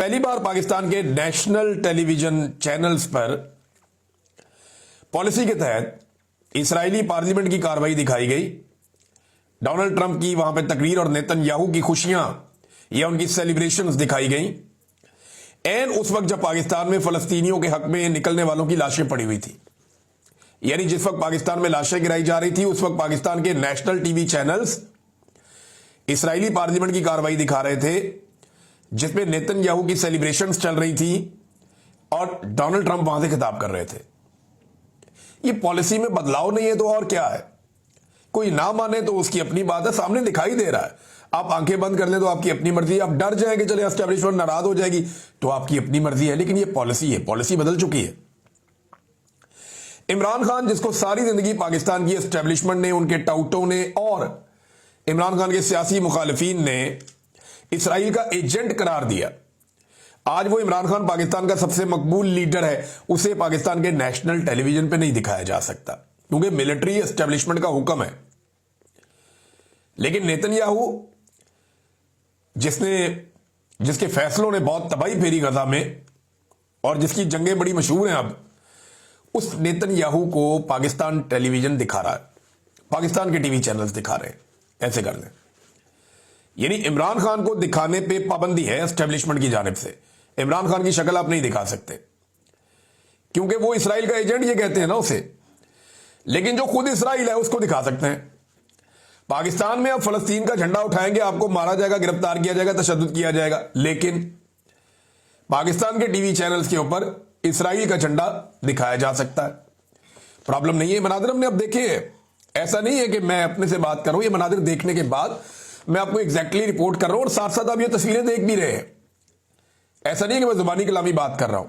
पहली बार पाकिस्तान के national television channels पर पॉलिसी के तहत इजरायली पार्लियामेंट की कार्रवाई दिखाई गई। डोनाल्ड ट्रंप की वहां पर तकरीर और नेतन्याहू की खुशियां या उनकी सेलिब्रेशंस दिखाई गई। एन उस वक्त जब पाकिस्तान में फलस्तीनियों के हक में निकलने वालों की लाशें पड़ी हुई थी, यानी जिस वक्त पाकिस्तान में लाशें गिराई जा रही थी, उस वक्त पाकिस्तान के national TV channels Israeli parliament की कार्रवाई दिखा रहे थे, जिसमें नेतन्याहू की सेलिब्रेशंस चल रही थी और डोनाल्ड ट्रंप वहां से खिताब कर रहे थे। ये पॉलिसी में बदलाव नहीं है तो और क्या है? कोई ना माने तो उसकी अपनी बात है, सामने दिखाई दे रहा है। आप आंखें बंद कर लें तो आपकी अपनी मर्जी है, आप डर जाएंगे चले एस्टेब्लिशमेंट नाराज हो जाएगी तो आपकी अपनी मर्जी है, लेकिन ये पॉलिसी है, पॉलिसी बदल चुकी है। इमरान खान, जिसको सारी जिंदगी पाकिस्तान की एस्टेब्लिशमेंट ने, उनके टाउटों ने और इमरान खान के सियासी मुखालिफिन ने इसराइल का एजेंट करार दिया, आज वो इमरान खान पाकिस्तान का सबसे मकबूल लीडर है, उसे पाकिस्तान के नेशनल टेलीविजन पे नहीं दिखाया जा सकता क्योंकि मिलिट्री एस्टेब्लिशमेंट का हुक्म है। लेकिन नेतन्याहू, जिसके फैसलों ने बहुत तबाही फेरी गजा में और जिसकी जंगें बड़ी मशहूर हैं, अब उस नेतन्याहू को पाकिस्तान टेलीविजन दिखा रहा है, पाकिस्तान के टीवी चैनल्स दिखा रहे हैं। ऐसे कर दें, यानी इमरान खान को दिखाने पे पाबंदी है एस्टेब्लिशमेंट की जानिब से। इमरान खान की शक्ल आप नहीं दिखा सकते क्योंकि वो इसराइल का एजेंट ये कहते हैं ना उसे, लेकिन जो खुद इसराइल है उसको दिखा सकते हैं। पाकिस्तान में आप फलस्तीन का झंडा उठाएंगे, आपको मारा जाएगा, गिरफ्तार किया जाएगा, तशद्दुद किया जाएगा, लेकिन पाकिस्तान के टीवी चैनल्स के ऊपर इसराइल का झंडा दिखाया जा सकता है। प्रॉब्लम नहीं है। मनादिर हमने अब देखे हैं, ऐसा नहीं है कि मैं अपने से बात कर रहा हूं, ये मनादिर देखने के बाद मैं आपको एग्जैक्टली रिपोर्ट कर रहा हूं और साथ साथ आप ये तस्वीरें देख भी रहे हैं। ऐसा नहीं है कि मैं जुबानी कलामी बात कर रहा हूं।